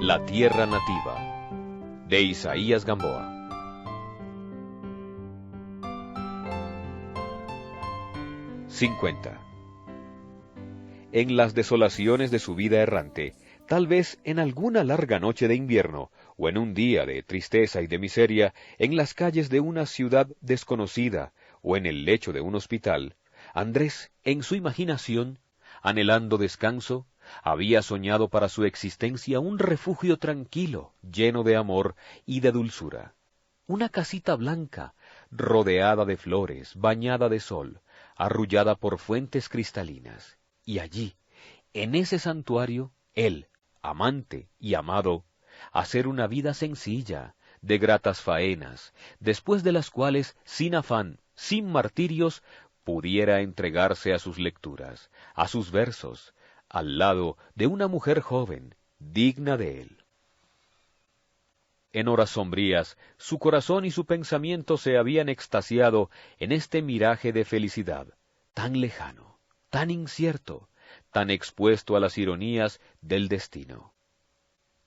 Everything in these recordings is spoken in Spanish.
La tierra nativa, de Isaías Gamboa. En las desolaciones de su vida errante, tal vez en alguna larga noche de invierno, o en un día de tristeza y de miseria, en las calles de una ciudad desconocida, o en el lecho de un hospital, Andrés, en su imaginación, anhelando descanso, había soñado para su existencia un refugio tranquilo, lleno de amor y de dulzura. Una casita blanca, rodeada de flores, bañada de sol, arrullada por fuentes cristalinas. Y allí, en ese santuario, él, amante y amado, hacer una vida sencilla, de gratas faenas, después de las cuales, sin afán, sin martirios, pudiera entregarse a sus lecturas, a sus versos, al lado de una mujer joven, digna de él. En horas sombrías, su corazón y su pensamiento se habían extasiado en este miraje de felicidad, tan lejano, tan incierto, tan expuesto a las ironías del destino.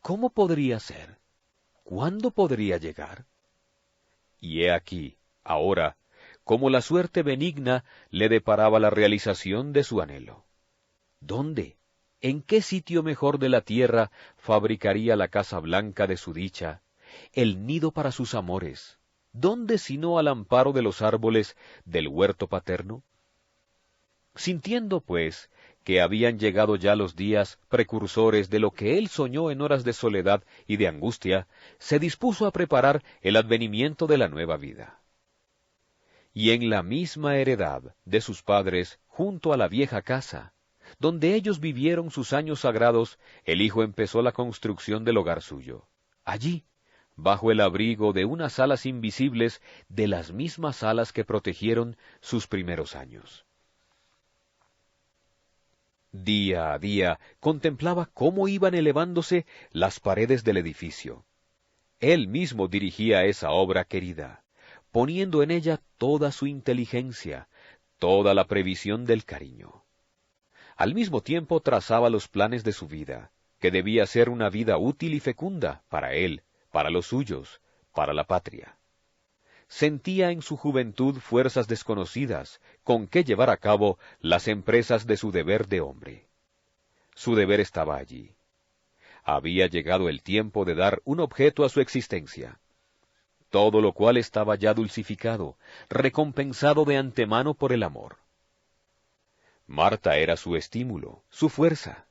¿Cómo podría ser? ¿Cuándo podría llegar? Y he aquí, ahora, cómo la suerte benigna le deparaba la realización de su anhelo. ¿Dónde? ¿En qué sitio mejor de la tierra fabricaría la casa blanca de su dicha, el nido para sus amores? ¿Dónde sino al amparo de los árboles del huerto paterno? Sintiendo, pues, que habían llegado ya los días precursores de lo que él soñó en horas de soledad y de angustia, se dispuso a preparar el advenimiento de la nueva vida. Y en la misma heredad de sus padres, junto a la vieja casa, donde ellos vivieron sus años sagrados, el hijo empezó la construcción del hogar suyo. Allí, bajo el abrigo de unas alas invisibles, de las mismas alas que protegieron sus primeros años. Día a día contemplaba cómo iban elevándose las paredes del edificio. Él mismo dirigía esa obra querida, poniendo en ella toda su inteligencia, toda la previsión del cariño. Al mismo tiempo trazaba los planes de su vida, que debía ser una vida útil y fecunda para él, para los suyos, para la patria. Sentía en su juventud fuerzas desconocidas con que llevar a cabo las empresas de su deber de hombre. Su deber estaba allí. Había llegado el tiempo de dar un objeto a su existencia, todo lo cual estaba ya dulcificado, recompensado de antemano por el amor. Marta era su estímulo, su fuerza.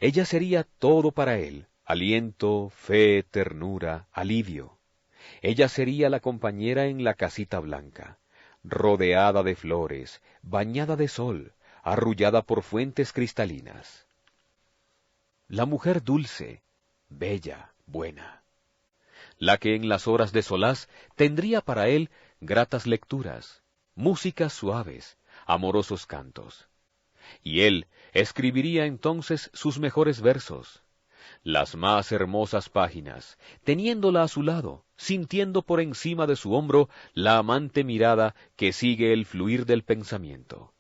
Ella sería todo para él, aliento, fe, ternura, alivio. Ella sería la compañera en la casita blanca, rodeada de flores, bañada de sol, arrullada por fuentes cristalinas. La mujer dulce, bella, buena. La que en las horas de solaz tendría para él gratas lecturas, músicas suaves, amorosos cantos. Y él escribiría entonces sus mejores versos, las más hermosas páginas, teniéndola a su lado, sintiendo por encima de su hombro la amante mirada que sigue el fluir del pensamiento.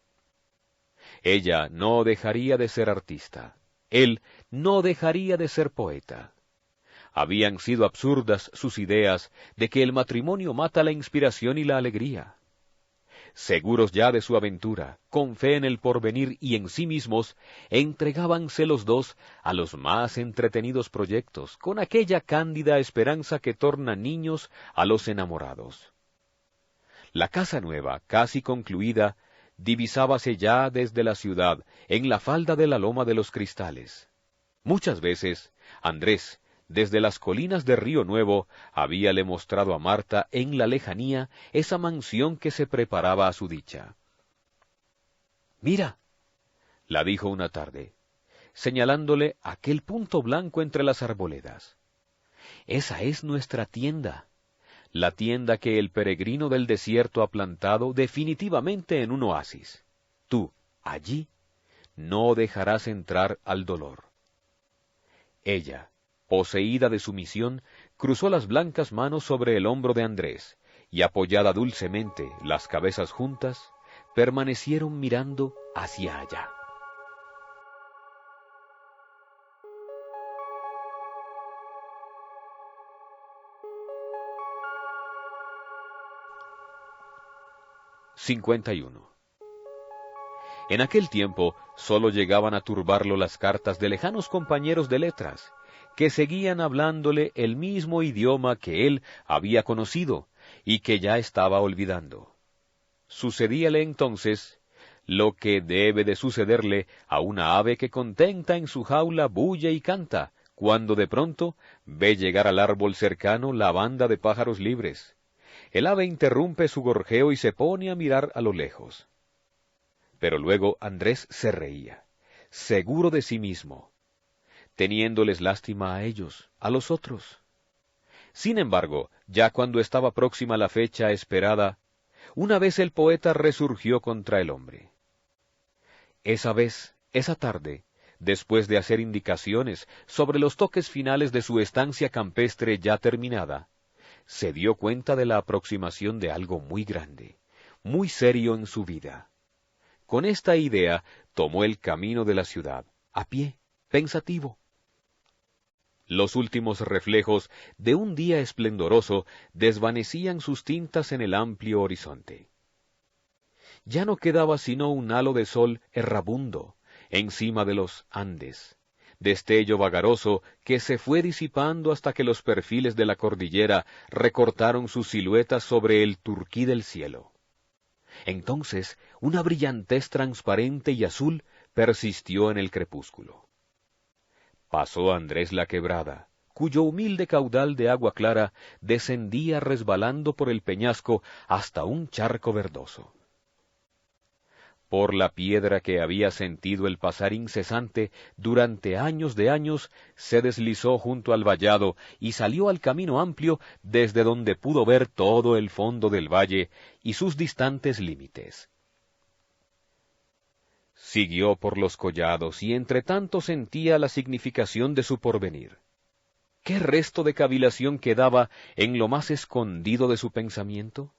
Ella no dejaría de ser artista, él no dejaría de ser poeta. Habían sido absurdas sus ideas de que el matrimonio mata la inspiración y la alegría. Seguros ya de su aventura, con fe en el porvenir y en sí mismos, entregábanse los dos a los más entretenidos proyectos, con aquella cándida esperanza que torna niños a los enamorados. La casa nueva, casi concluida, divisábase ya desde la ciudad, en la falda de la loma de los Cristales. Muchas veces, Andrés, desde las colinas de Río Nuevo, habíale mostrado a Marta en la lejanía esa mansión que se preparaba a su dicha. «Mira», la dijo una tarde, señalándole aquel punto blanco entre las arboledas. «Esa es nuestra tienda, la tienda que el peregrino del desierto ha plantado definitivamente en un oasis. Tú, allí, no dejarás entrar al dolor». Ella, poseída de su misión, cruzó las blancas manos sobre el hombro de Andrés, y apoyada dulcemente las cabezas juntas, permanecieron mirando hacia allá. 51. En aquel tiempo sólo llegaban a turbarlo las cartas de lejanos compañeros de letras, que seguían hablándole el mismo idioma que él había conocido y que ya estaba olvidando. Sucedíale entonces lo que debe de sucederle a una ave que contenta en su jaula bulle y canta, cuando de pronto ve llegar al árbol cercano la banda de pájaros libres. El ave interrumpe su gorjeo y se pone a mirar a lo lejos. Pero luego Andrés se reía, seguro de sí mismo, teniéndoles lástima a ellos, a los otros. Sin embargo, ya cuando estaba próxima la fecha esperada, una vez el poeta resurgió contra el hombre. Esa vez, esa tarde, después de hacer indicaciones sobre los toques finales de su estancia campestre ya terminada, se dio cuenta de la aproximación de algo muy grande, muy serio en su vida. Con esta idea tomó el camino de la ciudad, a pie, pensativo. Los últimos reflejos de un día esplendoroso desvanecían sus tintas en el amplio horizonte. Ya no quedaba sino un halo de sol errabundo encima de los Andes, destello vagaroso que se fue disipando hasta que los perfiles de la cordillera recortaron sus siluetas sobre el turquí del cielo. Entonces una brillantez transparente y azul persistió en el crepúsculo. Pasó Andrés la quebrada, cuyo humilde caudal de agua clara descendía resbalando por el peñasco hasta un charco verdoso. Por la piedra que había sentido el pasar incesante durante años de años, se deslizó junto al vallado y salió al camino amplio desde donde pudo ver todo el fondo del valle y sus distantes límites. Siguió por los collados y entre tanto sentía la significación de su porvenir. ¿Qué resto de cavilación quedaba en lo más escondido de su pensamiento?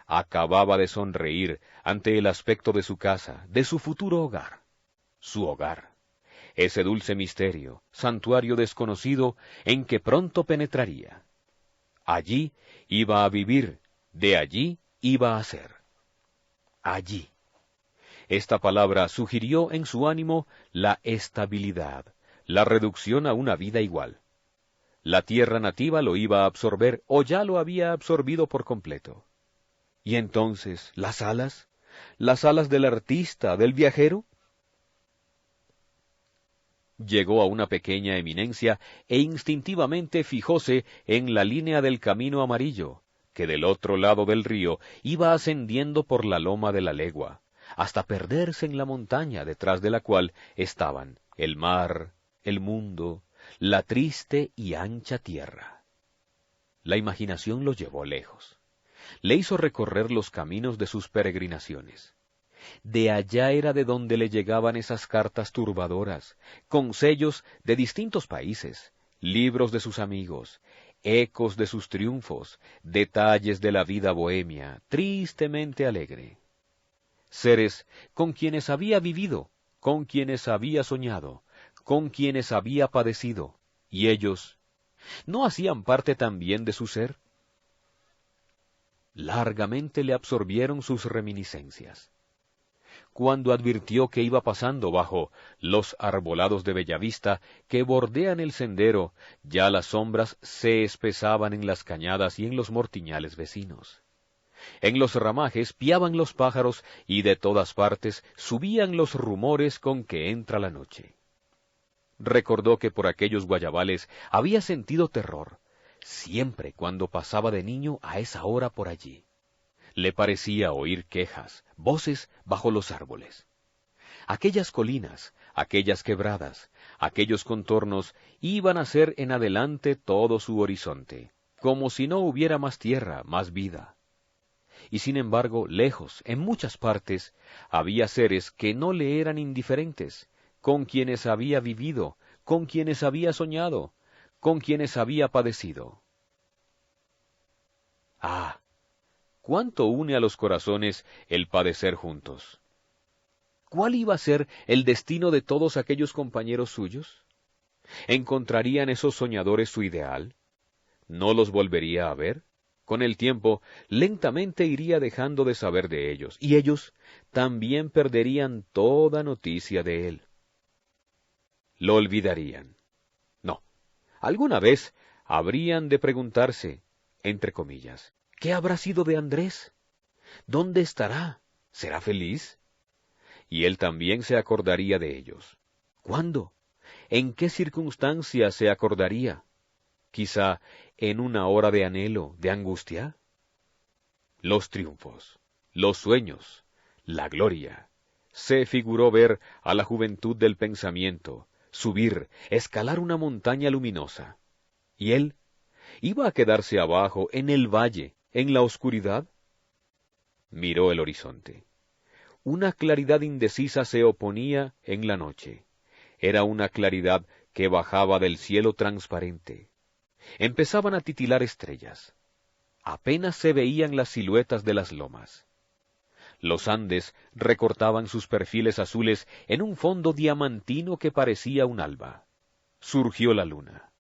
Acababa de sonreír ante el aspecto de su casa, de su futuro hogar. Su hogar, ese dulce misterio, santuario desconocido en que pronto penetraría. Allí iba a vivir, de allí iba a ser. Allí. Esta palabra sugirió en su ánimo la estabilidad, la reducción a una vida igual. La tierra nativa lo iba a absorber o ya lo había absorbido por completo. ¿Y entonces las alas? ¿Las alas del artista, del viajero? Llegó a una pequeña eminencia e instintivamente fijóse en la línea del camino amarillo, que del otro lado del río iba ascendiendo por la loma de la legua, hasta perderse en la montaña detrás de la cual estaban el mar, el mundo, la triste y ancha tierra. La imaginación lo llevó lejos. Le hizo recorrer los caminos de sus peregrinaciones. De allá era de donde le llegaban esas cartas turbadoras, con sellos de distintos países, libros de sus amigos, ecos de sus triunfos, detalles de la vida bohemia, tristemente alegre. Seres con quienes había vivido, con quienes había soñado, con quienes había padecido, y ellos, ¿no hacían parte también de su ser? Largamente le absorbieron sus reminiscencias. Cuando advirtió que iba pasando bajo los arbolados de Bellavista que bordean el sendero, ya las sombras se espesaban en las cañadas y en los mortiñales vecinos. En los ramajes piaban los pájaros y de todas partes subían los rumores con que entra la noche. Recordó que por aquellos guayabales había sentido terror, siempre cuando pasaba de niño a esa hora por allí. Le parecía oír quejas, voces bajo los árboles. Aquellas colinas, aquellas quebradas, aquellos contornos iban a ser en adelante todo su horizonte, como si no hubiera más tierra, más vida. Y sin embargo, lejos, en muchas partes, había seres que no le eran indiferentes, con quienes había vivido, con quienes había soñado, con quienes había padecido. ¡Ah! ¿Cuánto une a los corazones el padecer juntos? ¿Cuál iba a ser el destino de todos aquellos compañeros suyos? ¿Encontrarían esos soñadores su ideal? ¿No los volvería a ver? Con el tiempo, lentamente iría dejando de saber de ellos, y ellos también perderían toda noticia de él. Lo olvidarían. No, alguna vez habrían de preguntarse, entre comillas, ¿qué habrá sido de Andrés? ¿Dónde estará? ¿Será feliz? Y él también se acordaría de ellos. ¿Cuándo? ¿En qué circunstancias se acordaría? Quizá en una hora de anhelo, de angustia. Los triunfos, los sueños, la gloria. Se figuró ver a la juventud del pensamiento, subir, escalar una montaña luminosa. ¿Y él? ¿Iba a quedarse abajo, en el valle, en la oscuridad? Miró el horizonte. Una claridad indecisa se oponía en la noche. Era una claridad que bajaba del cielo transparente. Empezaban a titilar estrellas. Apenas se veían las siluetas de las lomas. Los Andes recortaban sus perfiles azules en un fondo diamantino que parecía un alba. Surgió la luna,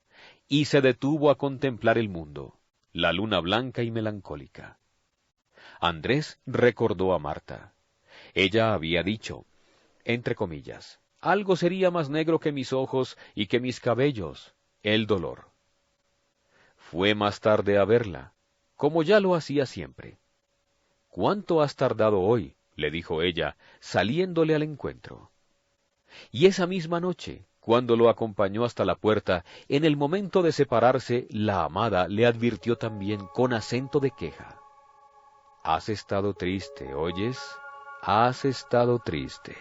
y se detuvo a contemplar el mundo, la luna blanca y melancólica. Andrés recordó a Marta. Ella había dicho, entre comillas, algo sería más negro que mis ojos y que mis cabellos, el dolor. Fue más tarde a verla, como ya lo hacía siempre. ¿Cuánto has tardado hoy?, le dijo ella, saliéndole al encuentro. Y esa misma noche, cuando lo acompañó hasta la puerta, en el momento de separarse, la amada le advirtió también con acento de queja. Has estado triste, ¿oyes? Has estado triste.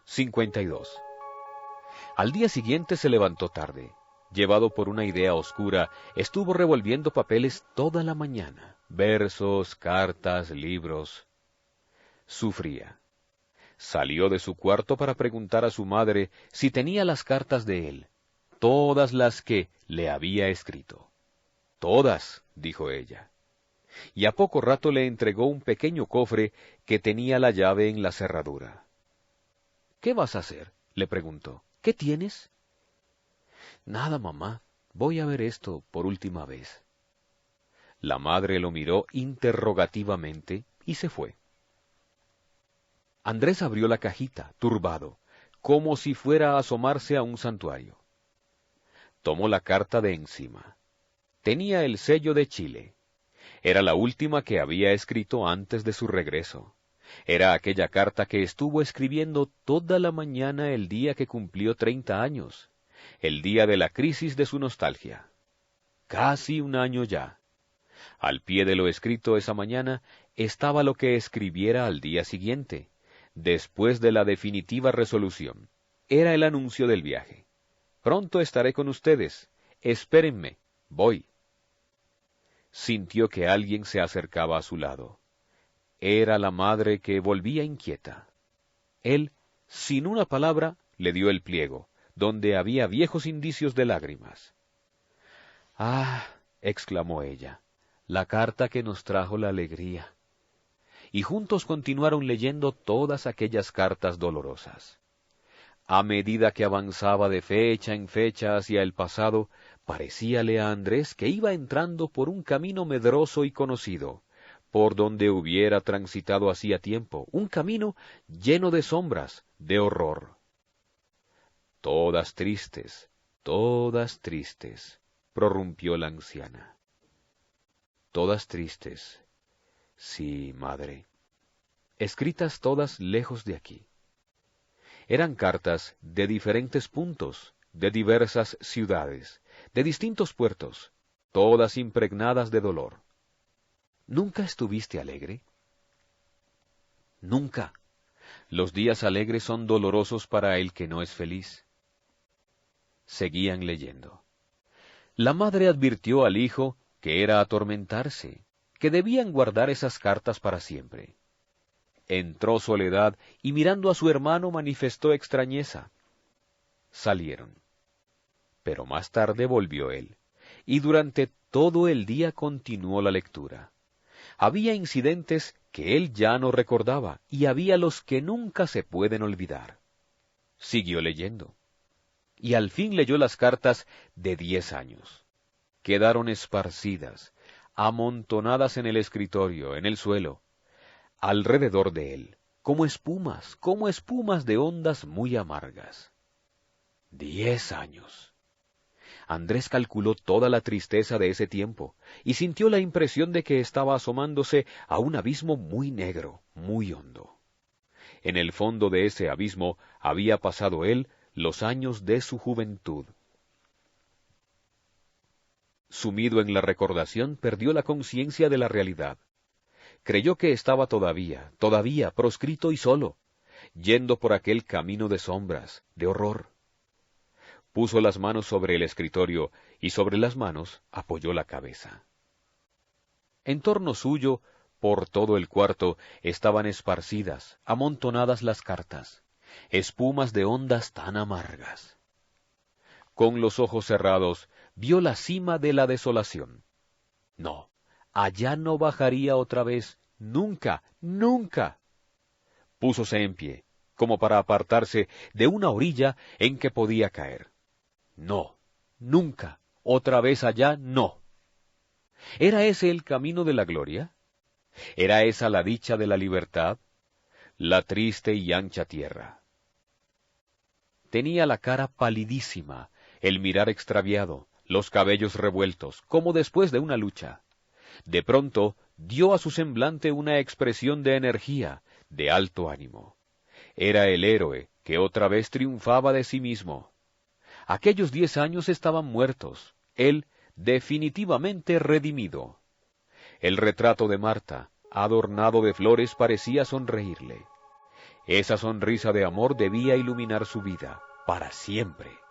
(52) Al día siguiente se levantó tarde. Llevado por una idea oscura, estuvo revolviendo papeles toda la mañana. Versos, cartas, libros. Sufría. Salió de su cuarto para preguntar a su madre si tenía las cartas de él, todas las que le había escrito. Todas, dijo ella. Y a poco rato le entregó un pequeño cofre que tenía la llave en la cerradura. ¿Qué vas a hacer?, le preguntó. ¿Qué tienes? Nada, mamá. Voy a ver esto por última vez. La madre lo miró interrogativamente y se fue. Andrés abrió la cajita, turbado, como si fuera a asomarse a un santuario. Tomó la carta de encima. Tenía el sello de Chile. Era la última que había escrito antes de su regreso. Era aquella carta que estuvo escribiendo toda la mañana el día que cumplió 30 años, el día de la crisis de su nostalgia. Casi un año ya. Al pie de lo escrito esa mañana estaba lo que escribiera al día siguiente, después de la definitiva resolución. Era el anuncio del viaje. Pronto estaré con ustedes. Espérenme. Voy. Sintió que alguien se acercaba a su lado. Era la madre que volvía inquieta. Él, sin una palabra, le dio el pliego, donde había viejos indicios de lágrimas. «Ah», exclamó ella, «la carta que nos trajo la alegría». Y juntos continuaron leyendo todas aquellas cartas dolorosas. A medida que avanzaba de fecha en fecha hacia el pasado, parecíale a Andrés que iba entrando por un camino medroso y conocido, por donde hubiera transitado hacía tiempo, un camino lleno de sombras, de horror. Todas tristes, prorrumpió la anciana. Todas tristes. Sí, madre. Escritas todas lejos de aquí. Eran cartas de diferentes puntos, de diversas ciudades, de distintos puertos, todas impregnadas de dolor. ¿Nunca estuviste alegre? Nunca. Los días alegres son dolorosos para el que no es feliz. Seguían leyendo. La madre advirtió al hijo que era atormentarse, que debían guardar esas cartas para siempre. Entró Soledad y mirando a su hermano manifestó extrañeza. Salieron. Pero más tarde volvió él, y durante todo el día continuó la lectura. Había incidentes que él ya no recordaba y había los que nunca se pueden olvidar. Siguió leyendo. Y al fin leyó las cartas de 10 años. Quedaron esparcidas, amontonadas en el escritorio, en el suelo, alrededor de él, como espumas de ondas muy amargas. 10 años. Andrés calculó toda la tristeza de ese tiempo y sintió la impresión de que estaba asomándose a un abismo muy negro, muy hondo. En el fondo de ese abismo había pasado él los años de su juventud. Sumido en la recordación, perdió la conciencia de la realidad. Creyó que estaba todavía, proscrito y solo, yendo por aquel camino de sombras, de horror. Puso las manos sobre el escritorio y sobre las manos apoyó la cabeza. En torno suyo, por todo el cuarto, estaban esparcidas, amontonadas las cartas, espumas de ondas tan amargas. Con los ojos cerrados, vio la cima de la desolación. No, allá no bajaría otra vez, nunca, nunca. Púsose en pie, como para apartarse de una orilla en que podía caer. No, nunca, otra vez allá, no. ¿Era ese el camino de la gloria? ¿Era esa la dicha de la libertad? La triste y ancha tierra. Tenía la cara palidísima, el mirar extraviado, los cabellos revueltos, como después de una lucha. De pronto dio a su semblante una expresión de energía, de alto ánimo. Era el héroe que otra vez triunfaba de sí mismo. Aquellos 10 años estaban muertos, él definitivamente redimido. El retrato de Marta, adornado de flores, parecía sonreírle. Esa sonrisa de amor debía iluminar su vida, para siempre.